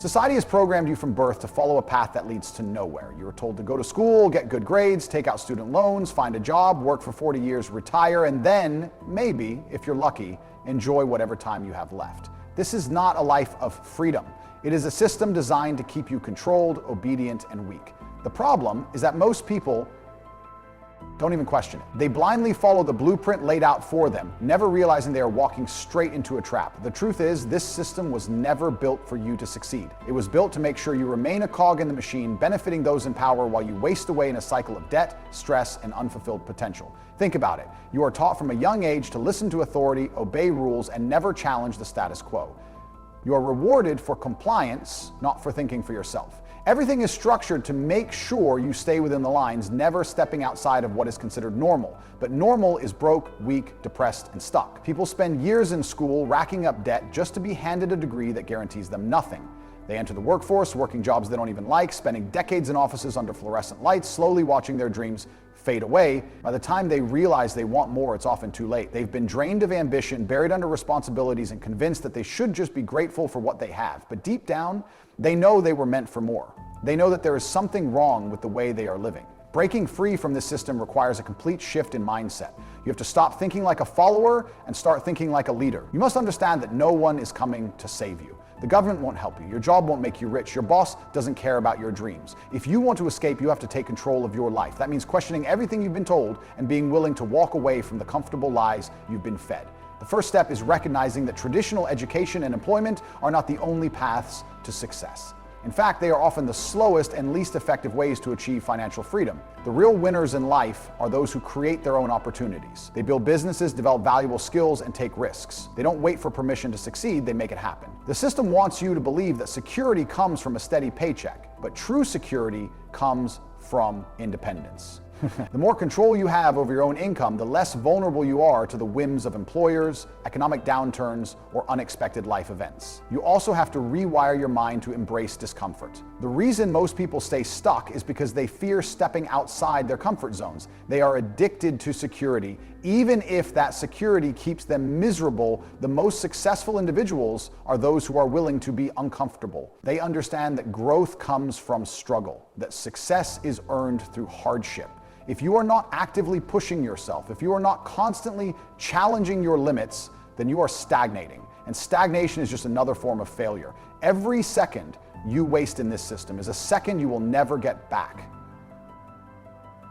Society has programmed you from birth to follow a path that leads to nowhere. You were told to go to school, get good grades, take out student loans, find a job, work for 40 years, retire, and then, maybe, if you're lucky, enjoy whatever time you have left. This is not a life of freedom. It is a system designed to keep you controlled, obedient, and weak. The problem is that most people don't even question it. They blindly follow the blueprint laid out for them, never realizing they are walking straight into a trap. The truth is, this system was never built for you to succeed. It was built to make sure you remain a cog in the machine, benefiting those in power while you waste away in a cycle of debt, stress, and unfulfilled potential. Think about it. You are taught from a young age to listen to authority, obey rules, and never challenge the status quo. You are rewarded for compliance, not for thinking for yourself. Everything is structured to make sure you stay within the lines, never stepping outside of what is considered normal. But normal is broke, weak, depressed, and stuck. People spend years in school racking up debt just to be handed a degree that guarantees them nothing. They enter the workforce, working jobs they don't even like, spending decades in offices under fluorescent lights, slowly watching their dreams fade away. By the time they realize they want more, it's often too late. They've been drained of ambition, buried under responsibilities, and convinced that they should just be grateful for what they have. But deep down, they know they were meant for more. They know that there is something wrong with the way they are living. Breaking free from this system requires a complete shift in mindset. You have to stop thinking like a follower and start thinking like a leader. You must understand that no one is coming to save you. The government won't help you. Your job won't make you rich. Your boss doesn't care about your dreams. If you want to escape, you have to take control of your life. That means questioning everything you've been told and being willing to walk away from the comfortable lies you've been fed. The first step is recognizing that traditional education and employment are not the only paths to success. In fact, they are often the slowest and least effective ways to achieve financial freedom. The real winners in life are those who create their own opportunities. They build businesses, develop valuable skills, and take risks. They don't wait for permission to succeed, they make it happen. The system wants you to believe that security comes from a steady paycheck, but true security comes from independence. The more control you have over your own income, the less vulnerable you are to the whims of employers, economic downturns, or unexpected life events. You also have to rewire your mind to embrace discomfort. The reason most people stay stuck is because they fear stepping outside their comfort zones. They are addicted to security. Even if that security keeps them miserable, the most successful individuals are those who are willing to be uncomfortable. They understand that growth comes from struggle, that success is earned through hardship. If you are not actively pushing yourself, if you are not constantly challenging your limits, then you are stagnating. And stagnation is just another form of failure. Every second you waste in this system is a second you will never get back.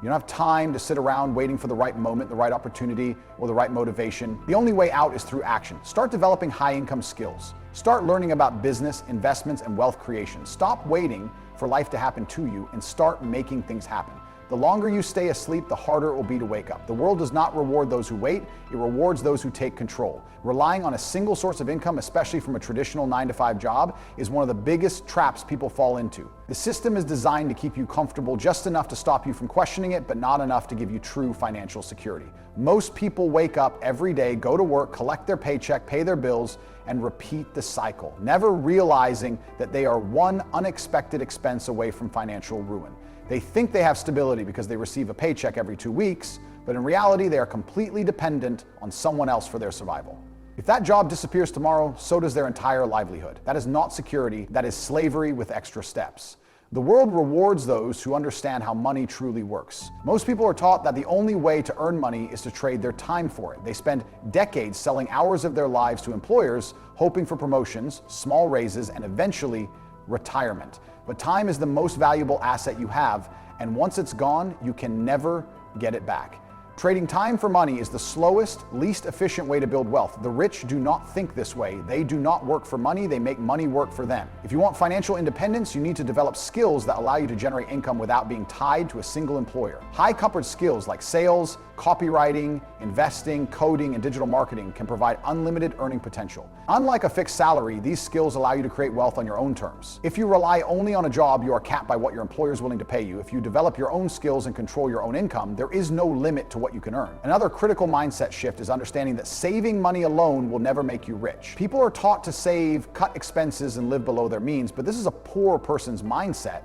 You don't have time to sit around waiting for the right moment, the right opportunity, or the right motivation. The only way out is through action. Start developing high-income skills. Start learning about business, investments, and wealth creation. Stop waiting for life to happen to you and start making things happen. The longer you stay asleep, the harder it will be to wake up. The world does not reward those who wait, it rewards those who take control. Relying on a single source of income, especially from a traditional 9-to-5 job, is one of the biggest traps people fall into. The system is designed to keep you comfortable just enough to stop you from questioning it, but not enough to give you true financial security. Most people wake up every day, go to work, collect their paycheck, pay their bills, and repeat the cycle, never realizing that they are one unexpected expense away from financial ruin. They think they have stability because they receive a paycheck every 2 weeks, but in reality, they are completely dependent on someone else for their survival. If that job disappears tomorrow, so does their entire livelihood. That is not security, that is slavery with extra steps. The world rewards those who understand how money truly works. Most people are taught that the only way to earn money is to trade their time for it. They spend decades selling hours of their lives to employers, hoping for promotions, small raises, and eventually retirement. But time is the most valuable asset you have, and once it's gone, you can never get it back. Trading time for money is the slowest, least efficient way to build wealth. The rich do not think this way. They do not work for money, they make money work for them. If you want financial independence, you need to develop skills that allow you to generate income without being tied to a single employer. High-covered skills like sales, copywriting, investing, coding, and digital marketing can provide unlimited earning potential. Unlike a fixed salary, these skills allow you to create wealth on your own terms. If you rely only on a job, you are capped by what your employer is willing to pay you. If you develop your own skills and control your own income, there is no limit to what you can earn. Another critical mindset shift is understanding that saving money alone will never make you rich. People are taught to save, cut expenses, and live below their means, but this is a poor person's mindset.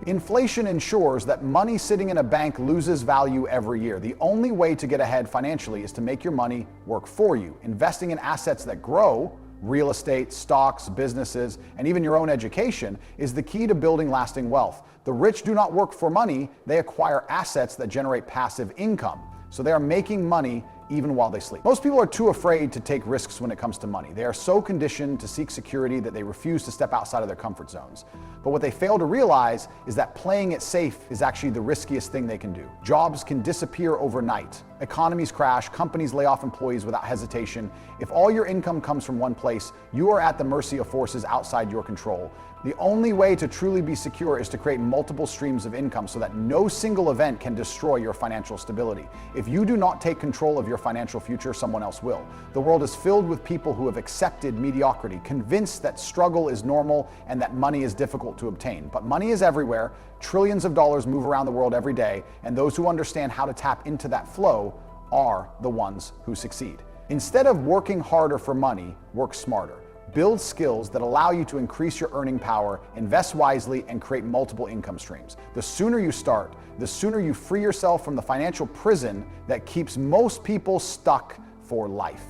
Inflation ensures that money sitting in a bank loses value every year. The only way to get ahead financially is to make your money work for you. Investing in assets that grow Real estate, stocks, businesses, and even your own education is the key to building lasting wealth. The rich do not work for money, they acquire assets that generate passive income. So they are making money even while they sleep. Most people are too afraid to take risks when it comes to money. They are so conditioned to seek security that they refuse to step outside of their comfort zones. But what they fail to realize is that playing it safe is actually the riskiest thing they can do. Jobs can disappear overnight. Economies crash, companies lay off employees without hesitation. If all your income comes from one place, you are at the mercy of forces outside your control. The only way to truly be secure is to create multiple streams of income so that no single event can destroy your financial stability. If you do not take control of your financial future, someone else will. The world is filled with people who have accepted mediocrity, convinced that struggle is normal and that money is difficult to obtain. But money is everywhere, trillions of dollars move around the world every day, and those who understand how to tap into that flow are the ones who succeed. Instead of working harder for money, work smarter. Build skills that allow you to increase your earning power, invest wisely, and create multiple income streams. The sooner you start, the sooner you free yourself from the financial prison that keeps most people stuck for life.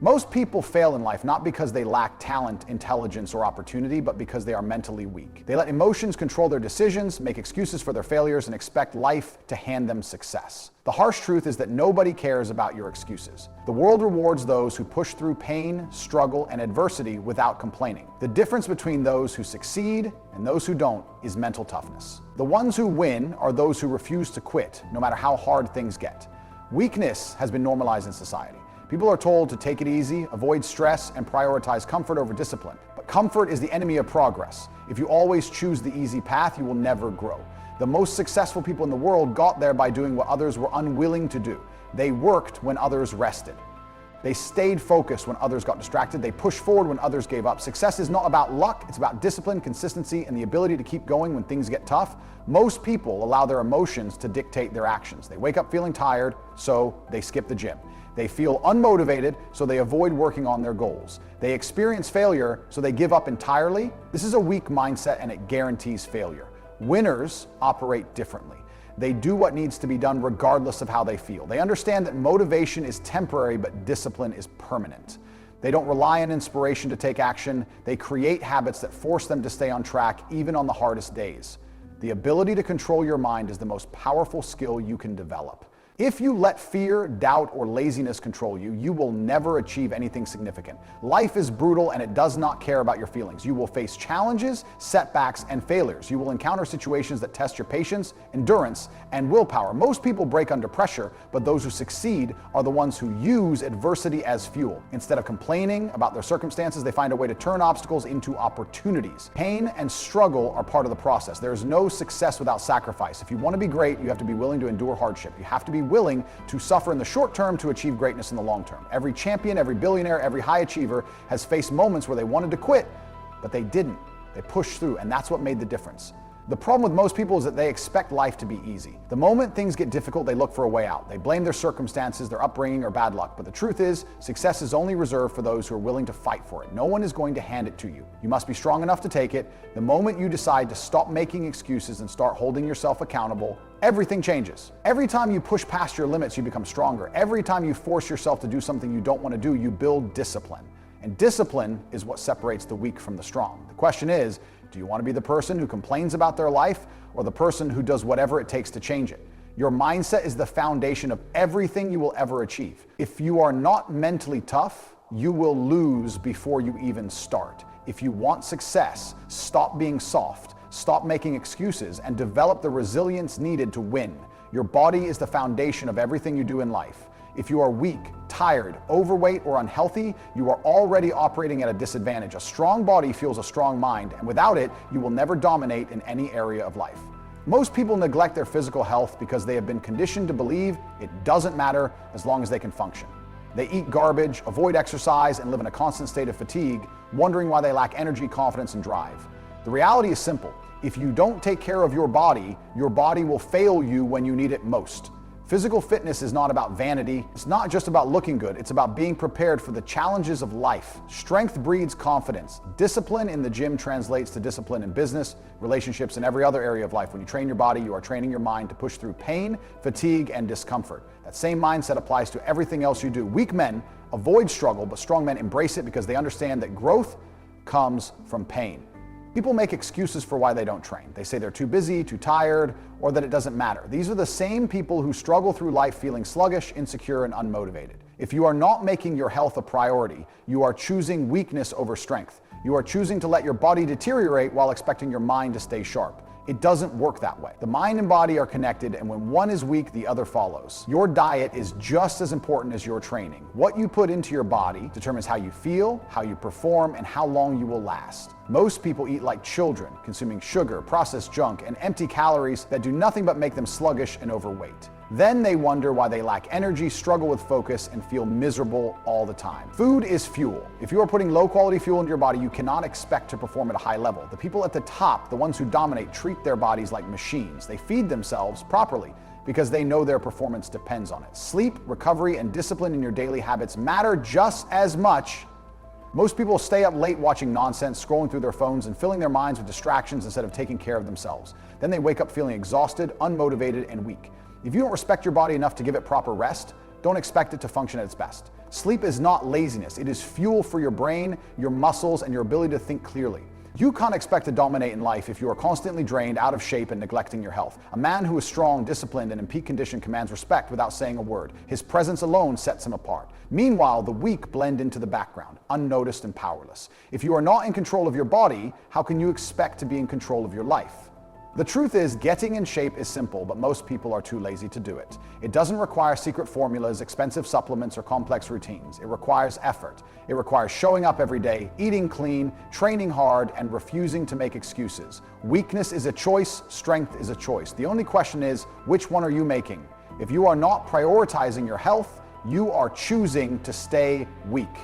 Most people fail in life not because they lack talent, intelligence, or opportunity, but because they are mentally weak. They let emotions control their decisions, make excuses for their failures, and expect life to hand them success. The harsh truth is that nobody cares about your excuses. The world rewards those who push through pain, struggle, and adversity without complaining. The difference between those who succeed and those who don't is mental toughness. The ones who win are those who refuse to quit, no matter how hard things get. Weakness has been normalized in society. People are told to take it easy, avoid stress, and prioritize comfort over discipline. But comfort is the enemy of progress. If you always choose the easy path, you will never grow. The most successful people in the world got there by doing what others were unwilling to do. They worked when others rested. They stayed focused when others got distracted. They pushed forward when others gave up. Success is not about luck, it's about discipline, consistency, and the ability to keep going when things get tough. Most people allow their emotions to dictate their actions. They wake up feeling tired, so they skip the gym. They feel unmotivated, so they avoid working on their goals. They experience failure, so they give up entirely. This is a weak mindset and it guarantees failure. Winners operate differently. They do what needs to be done regardless of how they feel. They understand that motivation is temporary, but discipline is permanent. They don't rely on inspiration to take action. They create habits that force them to stay on track, even on the hardest days. The ability to control your mind is the most powerful skill you can develop. If you let fear, doubt, or laziness control you, you will never achieve anything significant. Life is brutal and it does not care about your feelings. You will face challenges, setbacks, and failures. You will encounter situations that test your patience, endurance, and willpower. Most people break under pressure, but those who succeed are the ones who use adversity as fuel. Instead of complaining about their circumstances, they find a way to turn obstacles into opportunities. Pain and struggle are part of the process. There is no success without sacrifice. If you want to be great, you have to be willing to endure hardship. You have to be willing to suffer in the short term to achieve greatness in the long term. Every champion, every billionaire, every high achiever has faced moments where they wanted to quit, but they didn't. They pushed through, and that's what made the difference. The problem with most people is that they expect life to be easy. The moment things get difficult, they look for a way out. They blame their circumstances, their upbringing, or bad luck. But the truth is, success is only reserved for those who are willing to fight for it. No one is going to hand it to you. You must be strong enough to take it. The moment you decide to stop making excuses and start holding yourself accountable, everything changes. Every time you push past your limits, you become stronger. Every time you force yourself to do something you don't want to do, you build discipline. And discipline is what separates the weak from the strong. The question is, do you want to be the person who complains about their life or the person who does whatever it takes to change it? Your mindset is the foundation of everything you will ever achieve. If you are not mentally tough, you will lose before you even start. If you want success, stop being soft, stop making excuses, and develop the resilience needed to win. Your body is the foundation of everything you do in life. If you are weak, tired, overweight, or unhealthy, you are already operating at a disadvantage. A strong body fuels a strong mind, and without it, you will never dominate in any area of life. Most people neglect their physical health because they have been conditioned to believe it doesn't matter as long as they can function. They eat garbage, avoid exercise, and live in a constant state of fatigue, wondering why they lack energy, confidence, and drive. The reality is simple. If you don't take care of your body will fail you when you need it most. Physical fitness is not about vanity. It's not just about looking good. It's about being prepared for the challenges of life. Strength breeds confidence. Discipline in the gym translates to discipline in business, relationships, and every other area of life. When you train your body, you are training your mind to push through pain, fatigue, and discomfort. That same mindset applies to everything else you do. Weak men avoid struggle, but strong men embrace it because they understand that growth comes from pain. People make excuses for why they don't train. They say they're too busy, too tired, or that it doesn't matter. These are the same people who struggle through life feeling sluggish, insecure, and unmotivated. If you are not making your health a priority, you are choosing weakness over strength. You are choosing to let your body deteriorate while expecting your mind to stay sharp. It doesn't work that way. The mind and body are connected, and when one is weak, the other follows. Your diet is just as important as your training. What you put into your body determines how you feel, how you perform, and how long you will last. Most people eat like children, consuming sugar, processed junk, and empty calories that do nothing but make them sluggish and overweight. Then they wonder why they lack energy, struggle with focus, and feel miserable all the time. Food is fuel. If you are putting low-quality fuel into your body, you cannot expect to perform at a high level. The people at the top, the ones who dominate, treat their bodies like machines. They feed themselves properly because they know their performance depends on it. Sleep, recovery, and discipline in your daily habits matter just as much. Most people stay up late watching nonsense, scrolling through their phones, and filling their minds with distractions instead of taking care of themselves. Then they wake up feeling exhausted, unmotivated, and weak. If you don't respect your body enough to give it proper rest, don't expect it to function at its best. Sleep is not laziness. It is fuel for your brain, your muscles, and your ability to think clearly. You can't expect to dominate in life if you are constantly drained, out of shape, and neglecting your health. A man who is strong, disciplined, and in peak condition commands respect without saying a word. His presence alone sets him apart. Meanwhile, the weak blend into the background, unnoticed and powerless. If you are not in control of your body, how can you expect to be in control of your life? The truth is, getting in shape is simple, but most people are too lazy to do it. It doesn't require secret formulas, expensive supplements, or complex routines. It requires effort. It requires showing up every day, eating clean, training hard, and refusing to make excuses. Weakness is a choice, strength is a choice. The only question is, which one are you making? If you are not prioritizing your health, you are choosing to stay weak.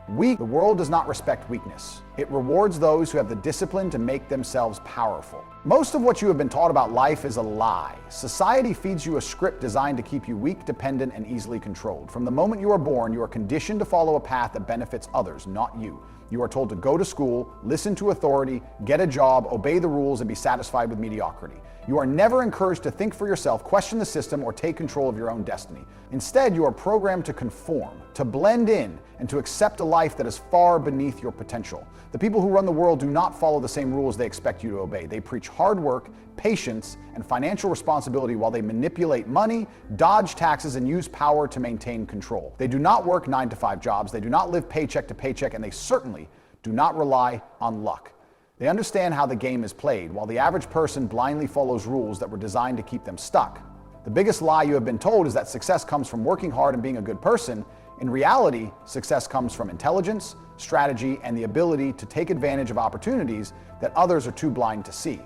The world does not respect weakness. It rewards those who have the discipline to make themselves powerful. Most of what you have been taught about life is a lie. Society feeds you a script designed to keep you weak, dependent, and easily controlled. From the moment you are born, you are conditioned to follow a path that benefits others, not you. You are told to go to school, listen to authority, get a job, obey the rules, and be satisfied with mediocrity. You are never encouraged to think for yourself, question the system, or take control of your own destiny. Instead, you are programmed to conform, to blend in, and to accept a life that is far beneath your potential. The people who run the world do not follow the same rules they expect you to obey. They preach hard work, patience, and financial responsibility while they manipulate money, dodge taxes, and use power to maintain control. They do not work 9-to-5 jobs, they do not live paycheck to paycheck, and they certainly do not rely on luck. They understand how the game is played, while the average person blindly follows rules that were designed to keep them stuck. The biggest lie you have been told is that success comes from working hard and being a good person. In reality, success comes from intelligence, strategy, and the ability to take advantage of opportunities that others are too blind to see.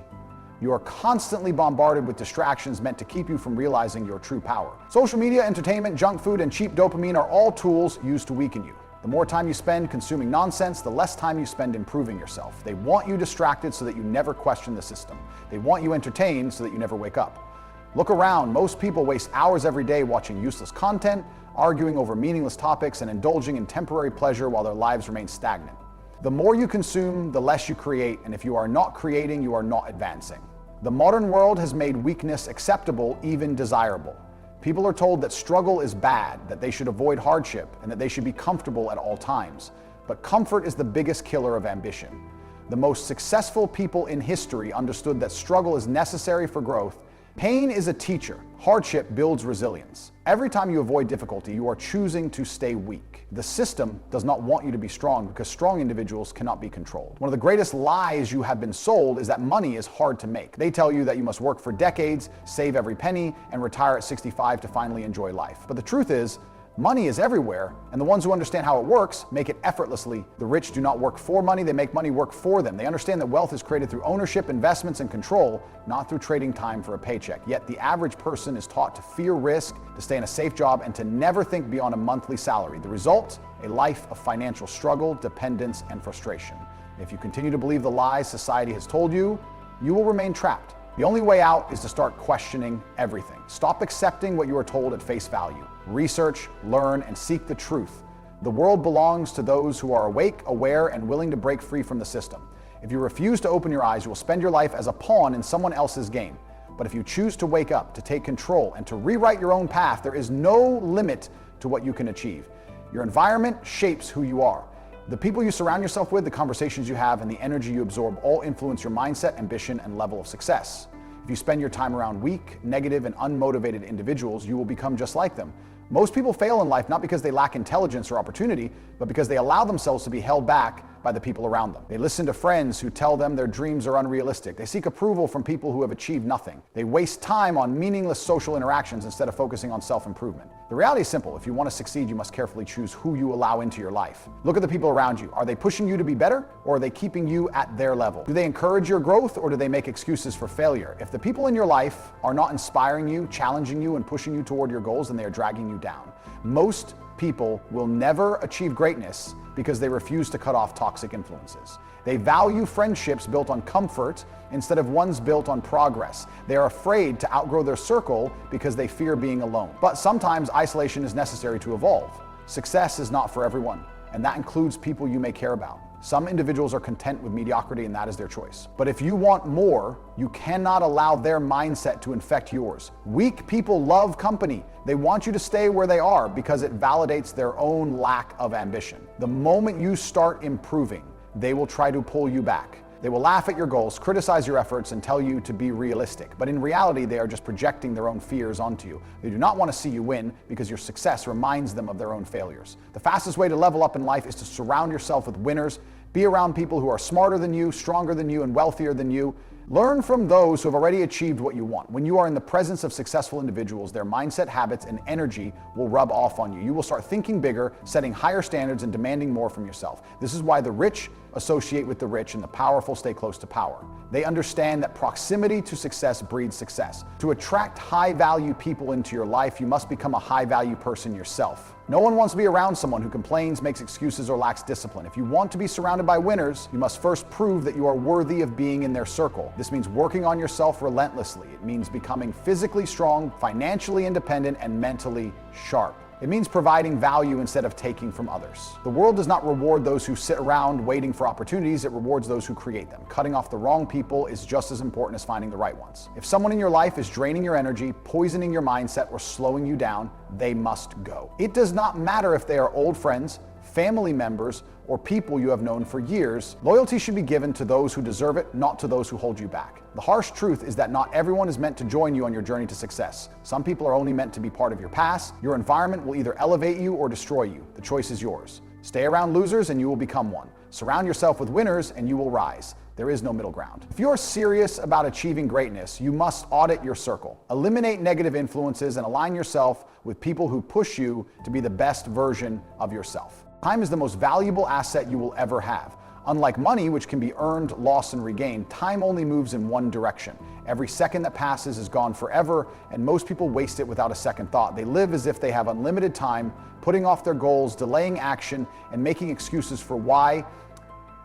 You are constantly bombarded with distractions meant to keep you from realizing your true power. Social media, entertainment, junk food, and cheap dopamine are all tools used to weaken you. The more time you spend consuming nonsense, the less time you spend improving yourself. They want you distracted so that you never question the system. They want you entertained so that you never wake up. Look around. Most people waste hours every day watching useless content, arguing over meaningless topics, and indulging in temporary pleasure while their lives remain stagnant. The more you consume, the less you create, and if you are not creating, you are not advancing. The modern world has made weakness acceptable, even desirable. People are told that struggle is bad, that they should avoid hardship, and that they should be comfortable at all times. But comfort is the biggest killer of ambition. The most successful people in history understood that struggle is necessary for growth. Pain is a teacher. Hardship builds resilience. Every time you avoid difficulty, you are choosing to stay weak. The system does not want you to be strong because strong individuals cannot be controlled. One of the greatest lies you have been sold is that money is hard to make. They tell you that you must work for decades, save every penny, and retire at 65 to finally enjoy life. But the truth is, money is everywhere, and the ones who understand how it works make it effortlessly. The rich do not work for money, they make money work for them. They understand that wealth is created through ownership, investments, and control, not through trading time for a paycheck. Yet the average person is taught to fear risk, to stay in a safe job, and to never think beyond a monthly salary. The result? A life of financial struggle, dependence, and frustration. If you continue to believe the lies society has told you, you will remain trapped. The only way out is to start questioning everything. Stop accepting what you are told at face value. Research, learn, and seek the truth. The world belongs to those who are awake, aware, and willing to break free from the system. If you refuse to open your eyes, you will spend your life as a pawn in someone else's game. But if you choose to wake up, to take control, and to rewrite your own path, there is no limit to what you can achieve. Your environment shapes who you are. The people you surround yourself with, the conversations you have, and the energy you absorb all influence your mindset, ambition, and level of success. If you spend your time around weak, negative, and unmotivated individuals, you will become just like them. Most people fail in life not because they lack intelligence or opportunity, but because they allow themselves to be held back by the people around them. They listen to friends who tell them their dreams are unrealistic. They seek approval from people who have achieved nothing. They waste time on meaningless social interactions instead of focusing on self-improvement. The reality is simple. If you want to succeed, you must carefully choose who you allow into your life. Look at the people around you. Are they pushing you to be better, or are they keeping you at their level? Do they encourage your growth, or do they make excuses for failure? If the people in your life are not inspiring you, challenging you, and pushing you toward your goals, then they are dragging you down. Most people will never achieve greatness because they refuse to cut off toxic influences. They value friendships built on comfort instead of ones built on progress. They are afraid to outgrow their circle because they fear being alone. But sometimes isolation is necessary to evolve. Success is not for everyone, and that includes people you may care about. Some individuals are content with mediocrity, and that is their choice. But if you want more, you cannot allow their mindset to infect yours. Weak people love company. They want you to stay where they are because it validates their own lack of ambition. The moment you start improving, they will try to pull you back. They will laugh at your goals, criticize your efforts, and tell you to be realistic. But in reality, they are just projecting their own fears onto you. They do not want to see you win because your success reminds them of their own failures. The fastest way to level up in life is to surround yourself with winners. Be around people who are smarter than you, stronger than you, and wealthier than you. Learn from those who have already achieved what you want. When you are in the presence of successful individuals, their mindset, habits, and energy will rub off on you. You will start thinking bigger, setting higher standards, and demanding more from yourself. This is why the rich associate with the rich and the powerful stay close to power. They understand that proximity to success breeds success. To attract high-value people into your life, you must become a high-value person yourself. No one wants to be around someone who complains, makes excuses, or lacks discipline. If you want to be surrounded by winners, you must first prove that you are worthy of being in their circle. This means working on yourself relentlessly. It means becoming physically strong, financially independent, and mentally sharp. It means providing value instead of taking from others. The world does not reward those who sit around waiting for opportunities, it rewards those who create them. Cutting off the wrong people is just as important as finding the right ones. If someone in your life is draining your energy, poisoning your mindset, or slowing you down, they must go. It does not matter if they are old friends, family members, or people you have known for years. Loyalty should be given to those who deserve it, not to those who hold you back. The harsh truth is that not everyone is meant to join you on your journey to success. Some people are only meant to be part of your past. Your environment will either elevate you or destroy you. The choice is yours. Stay around losers and you will become one. Surround yourself with winners and you will rise. There is no middle ground. If you're serious about achieving greatness, you must audit your circle. Eliminate negative influences and align yourself with people who push you to be the best version of yourself. Time is the most valuable asset you will ever have. Unlike money, which can be earned, lost, and regained, time only moves in one direction. Every second that passes is gone forever, and most people waste it without a second thought. They live as if they have unlimited time, putting off their goals, delaying action, and making excuses for why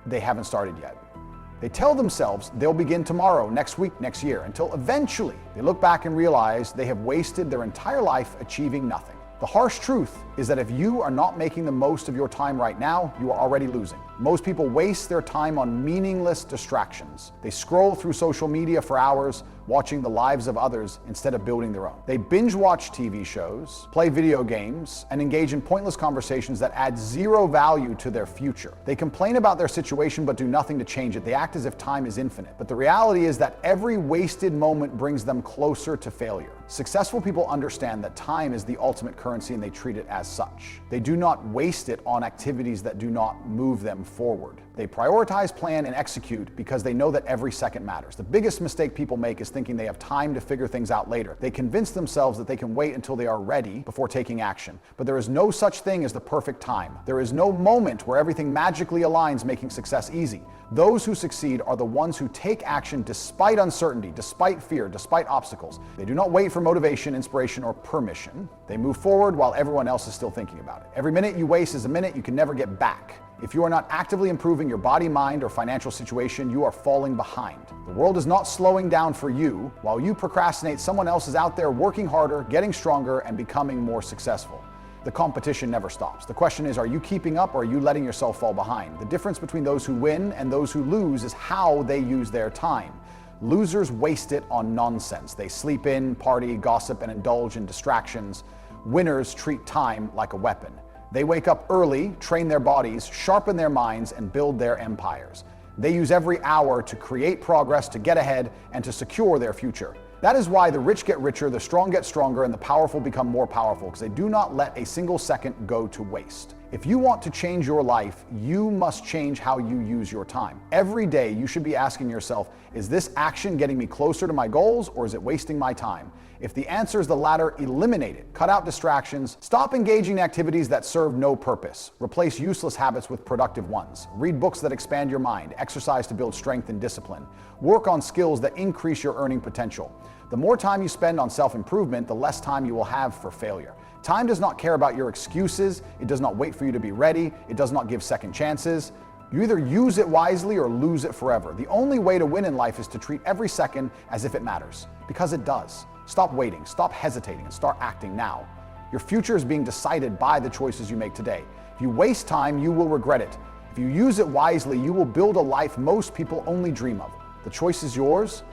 they haven't started yet. They tell themselves they'll begin tomorrow, next week, next year, until eventually they look back and realize they have wasted their entire life achieving nothing. The harsh truth is that if you are not making the most of your time right now, you are already losing. Most people waste their time on meaningless distractions. They scroll through social media for hours, watching the lives of others instead of building their own. They binge watch TV shows, play video games, and engage in pointless conversations that add zero value to their future. They complain about their situation but do nothing to change it. They act as if time is infinite. But the reality is that every wasted moment brings them closer to failure. Successful people understand that time is the ultimate currency and they treat it as such. They do not waste it on activities that do not move them forward. They prioritize, plan, and execute because they know that every second matters. The biggest mistake people make is thinking they have time to figure things out later. They convince themselves that they can wait until they are ready before taking action. But there is no such thing as the perfect time. There is no moment where everything magically aligns, making success easy. Those who succeed are the ones who take action despite uncertainty, despite fear, despite obstacles. They do not wait for motivation, inspiration, or permission. They move forward while everyone else is still thinking about it. Every minute you waste is a minute you can never get back. If you are not actively improving your body, mind, or financial situation, you are falling behind. The world is not slowing down for you. While you procrastinate, someone else is out there working harder, getting stronger, and becoming more successful. The competition never stops. The question is, are you keeping up or are you letting yourself fall behind? The difference between those who win and those who lose is how they use their time. Losers waste it on nonsense. They sleep in, party, gossip, and indulge in distractions. Winners treat time like a weapon. They wake up early, train their bodies, sharpen their minds, and build their empires. They use every hour to create progress, to get ahead, and to secure their future. That is why the rich get richer, the strong get stronger, and the powerful become more powerful, because they do not let a single second go to waste. If you want to change your life, you must change how you use your time. Every day you should be asking yourself, is this action getting me closer to my goals, or is it wasting my time? If the answer is the latter, eliminate it. Cut out distractions. Stop engaging in activities that serve no purpose. Replace useless habits with productive ones. Read books that expand your mind. Exercise to build strength and discipline. Work on skills that increase your earning potential. The more time you spend on self-improvement, the less time you will have for failure. Time does not care about your excuses. It does not wait for you to be ready. It does not give second chances. You either use it wisely or lose it forever. The only way to win in life is to treat every second as if it matters, because it does. Stop waiting, stop hesitating, and start acting now. Your future is being decided by the choices you make today. If you waste time, you will regret it. If you use it wisely, you will build a life most people only dream of. The choice is yours.